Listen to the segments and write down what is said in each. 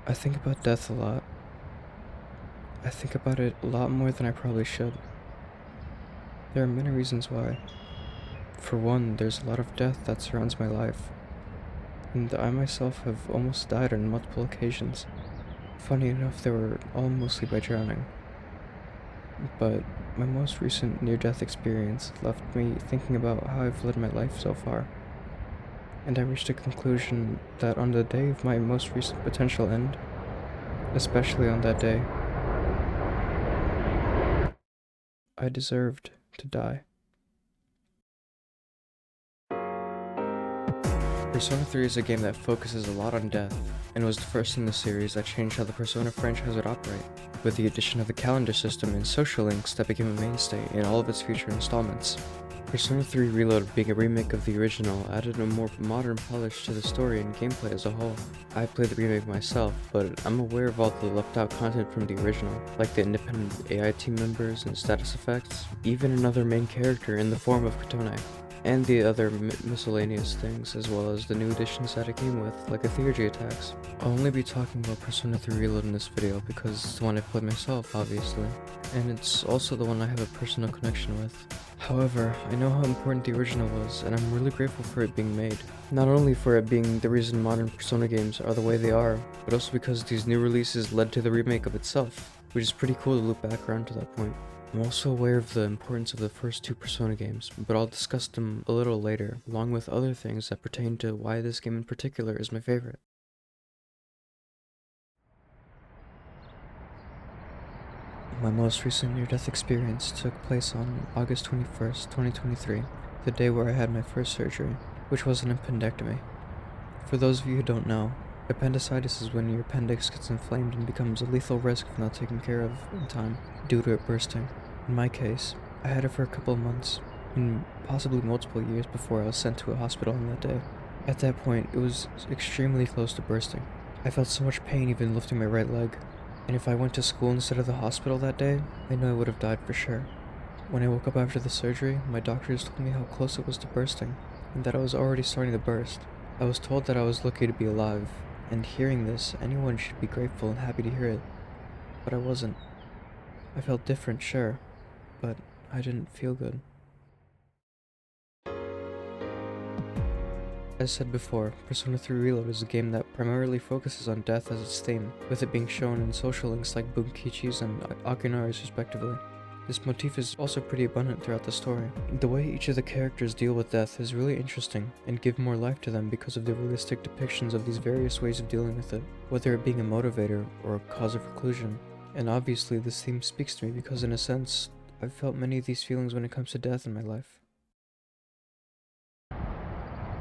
I think about death a lot. I think about it a lot more than I probably should. There are many reasons why. For one, there's a lot of death that surrounds my life, and I myself have almost died on multiple occasions. Funny enough, they were all mostly by drowning. But my most recent near-death experience left me thinking about how I've led my life so far, and I reached a conclusion that on the day of my most recent potential end, especially on that day, I deserved to die. Persona 3 is a game that focuses a lot on death, and was the first in the series that changed how the Persona franchise would operate, with the addition of the calendar system and social links that became a mainstay in all of its future installments. Persona 3 Reload, being a remake of the original, added a more modern polish to the story and gameplay as a whole. I played the remake myself, but I'm aware of all the left out content from the original, like the independent AI team members and status effects, even another main character in the form of Kotone, and the other miscellaneous things, as well as the new additions that it came with, like the theurgy attacks. I'll only be talking about Persona 3 Reload in this video because it's the one I played myself, obviously, and it's also the one I have a personal connection with. However, I know how important the original was, and I'm really grateful for it being made. Not only for it being the reason modern Persona games are the way they are, but also because these new releases led to the remake of itself, which is pretty cool to loop back around to that point. I'm also aware of the importance of the first two Persona games, but I'll discuss them a little later, along with other things that pertain to why this game in particular is my favorite. My most recent near-death experience took place on August 21st, 2023, the day where I had my first surgery, which was an appendectomy. For those of you who don't know, appendicitis is when your appendix gets inflamed and becomes a lethal risk if not taken care of in time, due to it bursting. In my case, I had it for a couple of months, and possibly multiple years before I was sent to a hospital on that day. At that point, it was extremely close to bursting. I felt so much pain even lifting my right leg, and if I went to school instead of the hospital that day, I know I would have died for sure. When I woke up after the surgery, my doctors told me how close it was to bursting, and that I was already starting to burst. I was told that I was lucky to be alive, and hearing this, anyone should be grateful and happy to hear it. But I wasn't. I felt different, sure, but I didn't feel good. As said before, Persona 3 Reload is a game that primarily focuses on death as its theme, with it being shown in social links like Bunkichi's and Akinari's respectively. This motif is also pretty abundant throughout the story. The way each of the characters deal with death is really interesting, and give more life to them because of the realistic depictions of these various ways of dealing with it, whether it being a motivator or a cause of reclusion. And obviously this theme speaks to me because in a sense, I've felt many of these feelings when it comes to death in my life.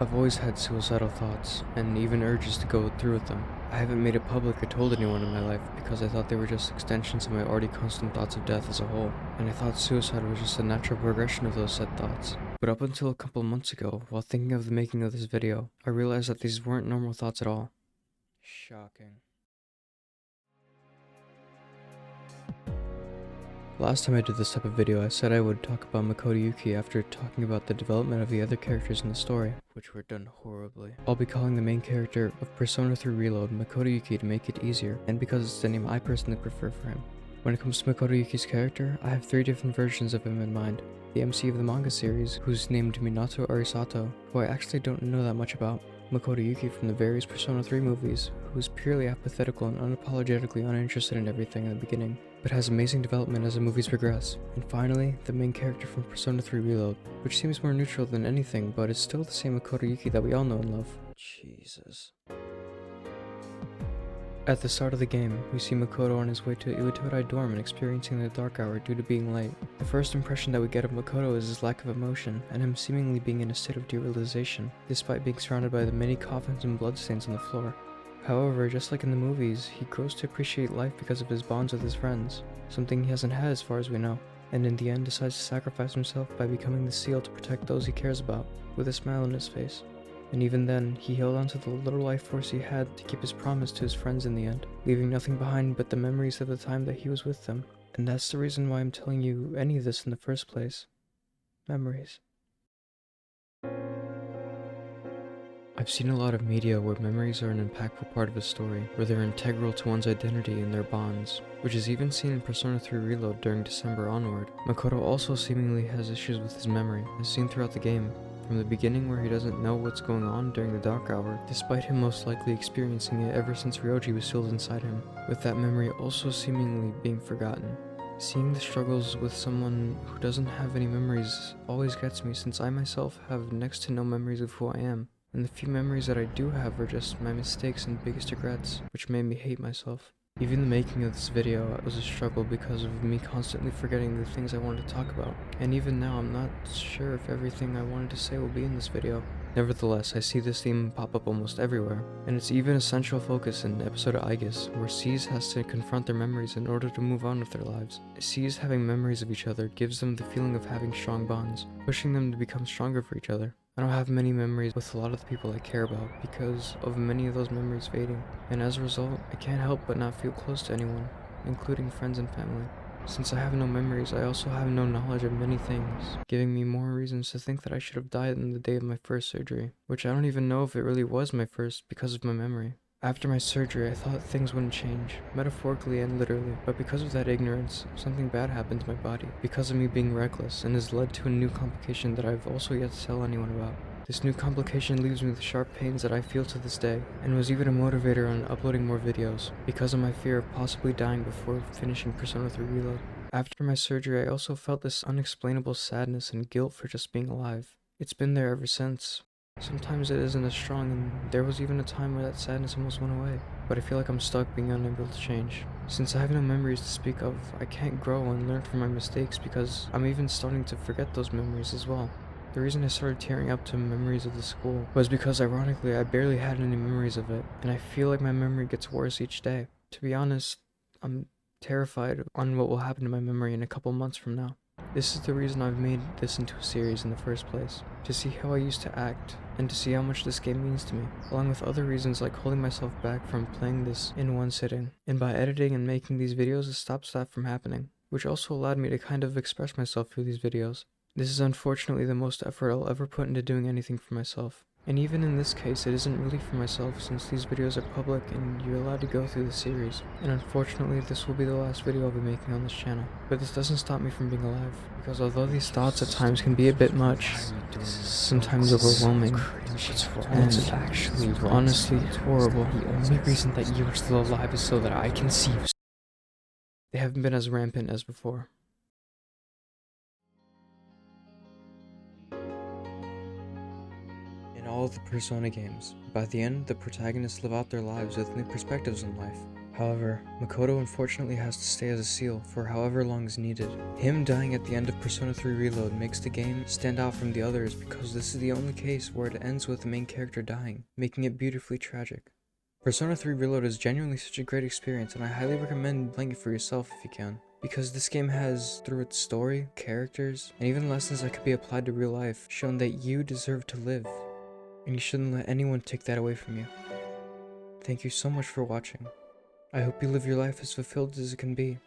I've always had suicidal thoughts, and even urges to go through with them. I haven't made it public or told anyone in my life because I thought they were just extensions of my already constant thoughts of death as a whole, and I thought suicide was just a natural progression of those said thoughts. But up until a couple months ago, while thinking of the making of this video, I realized that these weren't normal thoughts at all. Shocking. Last time I did this type of video, I said I would talk about Makoto Yuki after talking about the development of the other characters in the story, which were done horribly. I'll be calling the main character of Persona 3 Reload Makoto Yuki to make it easier, and because it's the name I personally prefer for him. When it comes to Makoto Yuki's character, I have 3 different versions of him in mind. The MC of the manga series, who's named Minato Arisato, who I actually don't know that much about. Makoto Yuki from the various Persona 3 movies, who is purely apathetical and unapologetically uninterested in everything in the beginning, but has amazing development as the movies progress. And finally, the main character from Persona 3 Reload, which seems more neutral than anything, but is still the same Makoto Yuki that we all know and love. Jesus. At the start of the game, we see Makoto on his way to Iwatodai dorm and experiencing the dark hour due to being late. The first impression that we get of Makoto is his lack of emotion, and him seemingly being in a state of derealization, despite being surrounded by the many coffins and bloodstains on the floor. However, just like in the movies, he grows to appreciate life because of his bonds with his friends, something he hasn't had as far as we know, and in the end decides to sacrifice himself by becoming the seal to protect those he cares about, with a smile on his face. And even then, he held on to the little life force he had to keep his promise to his friends in the end, leaving nothing behind but the memories of the time that he was with them. And that's the reason why I'm telling you any of this in the first place. Memories. I've seen a lot of media where memories are an impactful part of a story, where they're integral to one's identity and their bonds, which is even seen in Persona 3 Reload during December onward. Makoto also seemingly has issues with his memory, as seen throughout the game, from the beginning where he doesn't know what's going on during the dark hour, despite him most likely experiencing it ever since Ryoji was sealed inside him, with that memory also seemingly being forgotten. Seeing the struggles with someone who doesn't have any memories always gets me, since I myself have next to no memories of who I am. And the few memories that I do have are just my mistakes and biggest regrets, which made me hate myself. Even the making of this video was a struggle because of me constantly forgetting the things I wanted to talk about. And even now, I'm not sure if everything I wanted to say will be in this video. Nevertheless, I see this theme pop up almost everywhere, and it's even a central focus in episode of Aegis, where C's has to confront their memories in order to move on with their lives. C's having memories of each other gives them the feeling of having strong bonds, pushing them to become stronger for each other. I don't have many memories with a lot of the people I care about because of many of those memories fading, and as a result, I can't help but not feel close to anyone, including friends and family. Since I have no memories, I also have no knowledge of many things, giving me more reasons to think that I should have died on the day of my first surgery, which I don't even know if it really was my first because of my memory. After my surgery, I thought things wouldn't change, metaphorically and literally, but because of that ignorance, something bad happened to my body, because of me being reckless, and has led to a new complication that I've also yet to tell anyone about. This new complication leaves me with sharp pains that I feel to this day, and was even a motivator on uploading more videos, because of my fear of possibly dying before finishing Persona 3 Reload. After my surgery, I also felt this unexplainable sadness and guilt for just being alive. It's been there ever since. Sometimes it isn't as strong, and there was even a time where that sadness almost went away. But I feel like I'm stuck being unable to change. Since I have no memories to speak of, I can't grow and learn from my mistakes because I'm even starting to forget those memories as well. The reason I started tearing up to memories of the school was because ironically I barely had any memories of it, and I feel like my memory gets worse each day. To be honest, I'm terrified on what will happen to my memory in a couple months from now. This is the reason I've made this into a series in the first place, to see how I used to act, and to see how much this game means to me, along with other reasons like holding myself back from playing this in one sitting, and by editing and making these videos it stops that from happening, which also allowed me to kind of express myself through these videos. This is unfortunately the most effort I'll ever put into doing anything for myself. And even in this case, it isn't really for myself since these videos are public and you're allowed to go through the series. And unfortunately, this will be the last video I'll be making on this channel. But this doesn't stop me from being alive, because although these thoughts at times can be a bit much, sometimes overwhelming, and actually honestly horrible, The only reason that you're still alive is so that I can see you. they haven't been as rampant as before. In all of the Persona games, by the end, the protagonists live out their lives with new perspectives on life. However, Makoto unfortunately has to stay as a seal for however long is needed. Him dying at the end of Persona 3 Reload makes the game stand out from the others because this is the only case where it ends with the main character dying, making it beautifully tragic. Persona 3 Reload is genuinely such a great experience, and I highly recommend playing it for yourself if you can. Because this game has, through its story, characters, and even lessons that could be applied to real life, shown that you deserve to live. And you shouldn't let anyone take that away from you. Thank you so much for watching. I hope you live your life as fulfilled as it can be.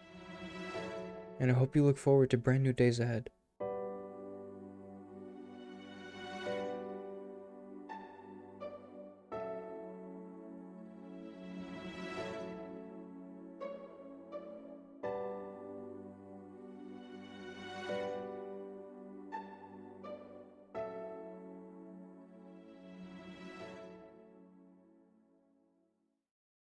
And I hope you look forward to brand new days ahead.